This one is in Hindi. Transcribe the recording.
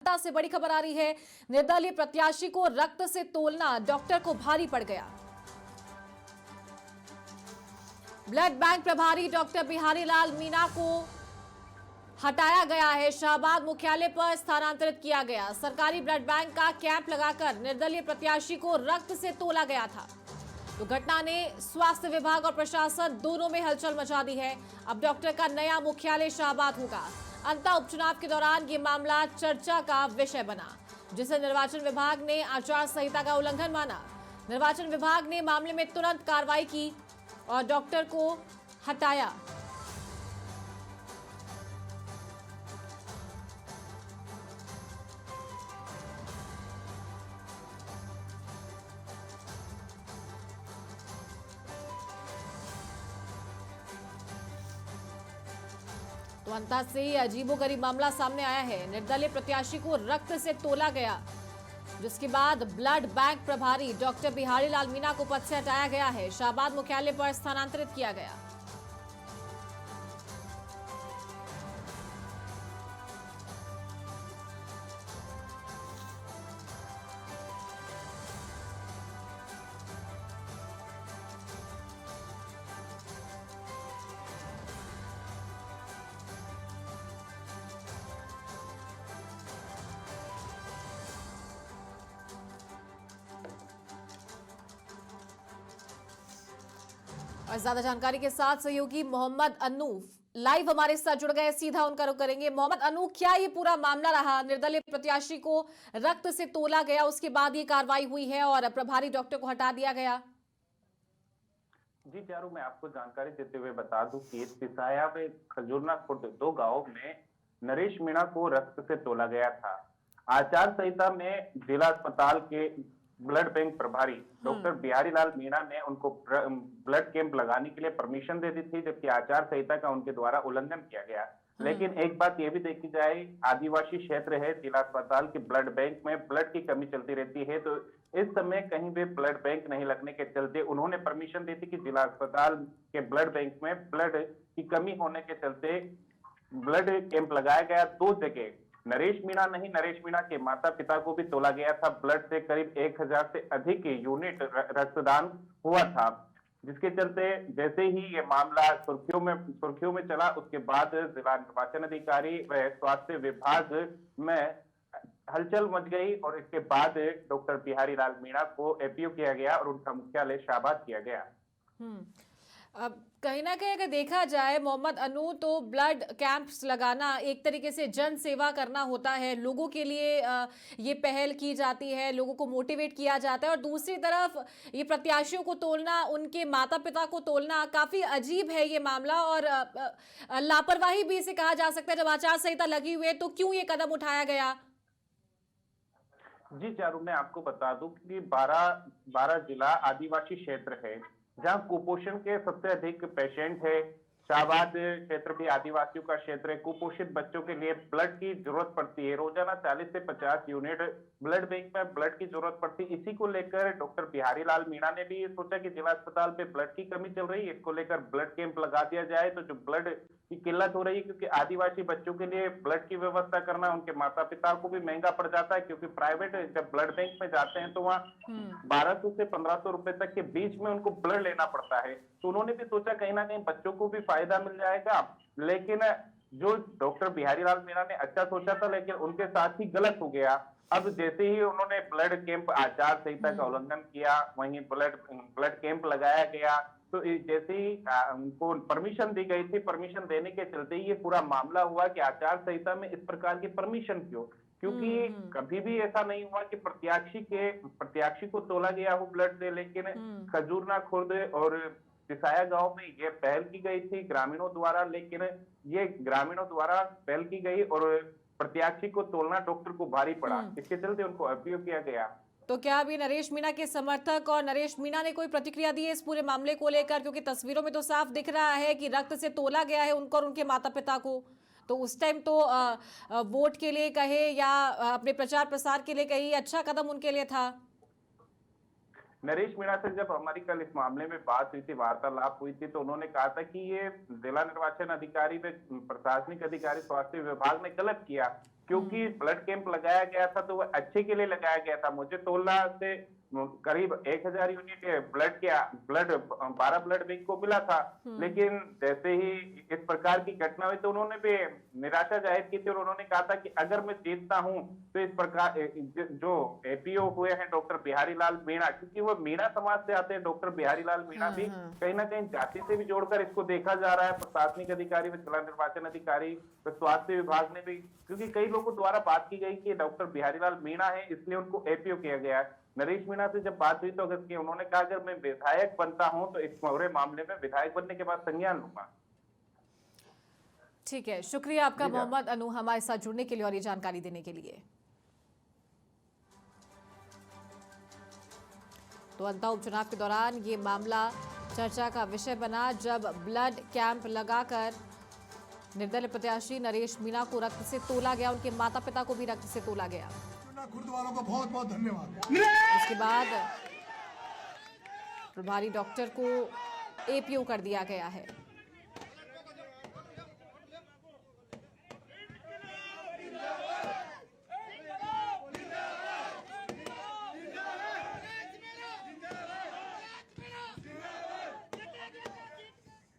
से बड़ी खबर आ रही है। निर्दलीय प्रत्याशी को रक्त से तोलना डॉक्टर को भारी पड़ गया। ब्लड बैंक प्रभारी डॉक्टर बिहारी लाल मीणा को हटाया गया है, शाहबाद मुख्यालय पर स्थानांतरित किया गया। सरकारी ब्लड बैंक का कैंप लगाकर निर्दलीय प्रत्याशी को रक्त से तोला गया था। तो घटना ने स्वास्थ्य विभाग और प्रशासन दोनों में हलचल मचा दी है। अब डॉक्टर का नया मुख्यालय शाहबाद होगा। अंतः उपचुनाव के दौरान ये मामला चर्चा का विषय बना, जिसे निर्वाचन विभाग ने आचार संहिता का उल्लंघन माना। निर्वाचन विभाग ने मामले में तुरंत कार्रवाई की और डॉक्टर को हटाया। तो अंतः से अजीबोगरीब मामला सामने आया है। निर्दलीय प्रत्याशी को रक्त से तोला गया, जिसके बाद ब्लड बैंक प्रभारी डॉक्टर बिहारी लाल मीणा को पद से हटाया गया है, शाहबाद मुख्यालय पर स्थानांतरित किया गया। और ज्यादा जानकारी के साथ सहयोगी मोहम्मद अनू लाइव हमारे साथ जुड़ गए, सीधा उनका रुख करेंगे। मोहम्मद अनू, क्या ये पूरा मामला रहा? निर्दलीय प्रत्याशी को रक्त से तोला गया, उसके बाद ये कार्रवाई हुई है और प्रभारी डॉक्टर को हटा दिया गया। जी चारू, मैं आपको जानकारी देते हुए बता दूं कि सिसाया व खजूरना खुर्द दो गांवों में नरेश मीणा को रक्त से तोला गया था। आचार संहिता में जिला अस्पताल के ब्लड बैंक प्रभारी डॉक्टर बिहारी लाल मीणा ने उनको ब्लड कैंप लगाने के लिए परमिशन दे दी थी, जबकि आचार संहिता का उनके द्वारा उल्लंघन किया गया। लेकिन एक बात यह भी देखी जाए, आदिवासी क्षेत्र है, जिला अस्पताल के ब्लड बैंक में ब्लड की कमी चलती रहती है, तो इस समय कहीं भी ब्लड बैंक नहीं लगने के चलते उन्होंने परमिशन दी थी कि जिला अस्पताल के ब्लड बैंक में ब्लड की कमी होने के चलते ब्लड कैंप लगाया गया। दो जगह नरेश मीणा नहीं, नरेश मीणा के माता पिता को भी तोला गया था। ब्लड से करीब 1000 से अधिक यूनिट रक्तदान हुआ था, जिसके चलते जैसे ही ये मामला सुर्खियों में चला, उसके बाद जिला निर्वाचन अधिकारी व स्वास्थ्य विभाग में हलचल मच गई और इसके बाद डॉक्टर बिहारी लाल मीणा को एपीओ किया गया और उनका मुख्यालय शाहबाद किया गया। अब कहीं ना कहीं अगर देखा जाए मोहम्मद अनू, तो ब्लड कैंप्स लगाना एक तरीके से जन सेवा करना होता है। लोगों के लिए ये पहल की जाती है, लोगों को मोटिवेट किया जाता है, और दूसरी तरफ ये प्रत्याशियों को तोलना, उनके माता पिता को तोलना काफी अजीब है ये मामला। और लापरवाही भी इसे कहा जा सकता है। जब आचार संहिता लगी हुई है तो क्यों ये कदम उठाया गया? जी चारू, मैं आपको बता दूं कि 12 जिला आदिवासी क्षेत्र है, जहां कुपोषण के सबसे अधिक पेशेंट है। शाहबाद क्षेत्र भी आदिवासियों का क्षेत्र है। कुपोषित बच्चों के लिए ब्लड की जरूरत पड़ती है। रोजाना 40 से 50 यूनिट ब्लड बैंक में ब्लड की जरूरत पड़ती है। इसी को लेकर डॉक्टर बिहारी लाल मीणा ने भी सोचा कि जिला अस्पताल पे ब्लड की कमी चल रही है, इसको लेकर ब्लड कैंप लगा दिया जाए, तो जो ब्लड की किल्लत हो रही है, क्योंकि आदिवासी बच्चों के लिए ब्लड की व्यवस्था करना उनके माता पिता को भी महंगा पड़ जाता है, क्योंकि प्राइवेट जब ब्लड बैंक में जाते हैं तो वहाँ 1200 से 1500 रुपए तक के बीच में उनको ब्लड लेना पड़ता है। तो उन्होंने भी सोचा कहीं ना कहीं बच्चों को भी फायदा मिल जाएगा। लेकिन जो डॉक्टर बिहारी लाल मीणा ने अच्छा सोचा था, लेकिन उनके साथ ही गलत हो गया। अब जैसे ही उन्होंने ब्लड कैंप आचार संहिता का उल्लंघन किया, वहीं ब्लड कैंप लगाया गया, तो जैसे ही उनको परमिशन दी गई थी, परमिशन देने के चलते ये पूरा मामला हुआ कि आचार संहिता में इस प्रकार की परमिशन क्यों? क्योंकि कभी भी ऐसा नहीं हुआ कि प्रत्याशी को तोला गया हो ब्लड से। लेकिन खजूरना खुर्द और सिसाया गांव में ये पहल की गई थी ग्रामीणों द्वारा, लेकिन ये ग्रामीणों द्वारा पहल की गई और प्रत्याशी को तोलना डॉक्टर को भारी पड़ा। इसके चलते उनको एपीओ किया गया। तो क्या अभी नरेश मीणा के समर्थक और नरेश मीणा ने कोई प्रतिक्रिया दी है इस पूरे मामले को लेकर? क्योंकि तस्वीरों में तो साफ दिख रहा है कि रक्त से तोला गया है उनको और उनके माता पिता को। तो उस टाइम तो वोट के लिए कहे या अपने प्रचार प्रसार के लिए कहे, अच्छा कदम उनके लिए था। नरेश मीणा से जब हमारी कल इस मामले में बात हुई थी, वार्तालाप हुई थी, तो उन्होंने कहा था कि ये जिला निर्वाचन अधिकारी व प्रशासनिक अधिकारी स्वास्थ्य विभाग ने गलत किया, क्योंकि ब्लड कैंप लगाया गया था तो वो अच्छे के लिए लगाया गया था। मुझे तोला से करीब 1000 यूनिट ब्लड 12 ब्लड बैंक को मिला था, लेकिन जैसे ही इस प्रकार की घटना हुई तो उन्होंने भी निराशा जाहिर की थी और उन्होंने कहा था कि अगर मैं जीतता हूं तो इस प्रकार जो एपीओ हुए हैं डॉक्टर बिहारी लाल मीणा, क्योंकि वो मीणा समाज से आते हैं, डॉक्टर बिहारी लाल मीणा भी कहीं ना कहीं जाति से भी जोड़कर इसको देखा जा रहा है। प्रशासनिक अधिकारी व जिला निर्वाचन अधिकारी व स्वास्थ्य विभाग ने भी, क्योंकि कई लोगों द्वारा बात की गई कि डॉक्टर बिहारी लाल मीणा है इसलिए उनको एपीओ किया गया है। नरेश मीणा से जब बात हुई तो अगर कि उन्होंने कहा अगर मैं विधायक बनता हूं तो इस पूरे मामले में विधायक बनने के बाद संज्ञान लूंगा। ठीक है, शुक्रिया आपका मोहम्मद अनु हमारे साथ जुड़ने के लिए और ये जानकारी देने के लिए। तो अंता उपचुनाव के दौरान ये मामला चर्चा का विषय बना जब ब्लड कैंप लगाकर निर्दलीय प्रत्याशी नरेश मीणा को रक्त से तोला गया, उनके माता पिता को भी रक्त से तोला गया। खुर्द वालों का बहुत बहुत धन्यवाद। उसके बाद प्रभारी डॉक्टर को एपीओ कर दिया गया है।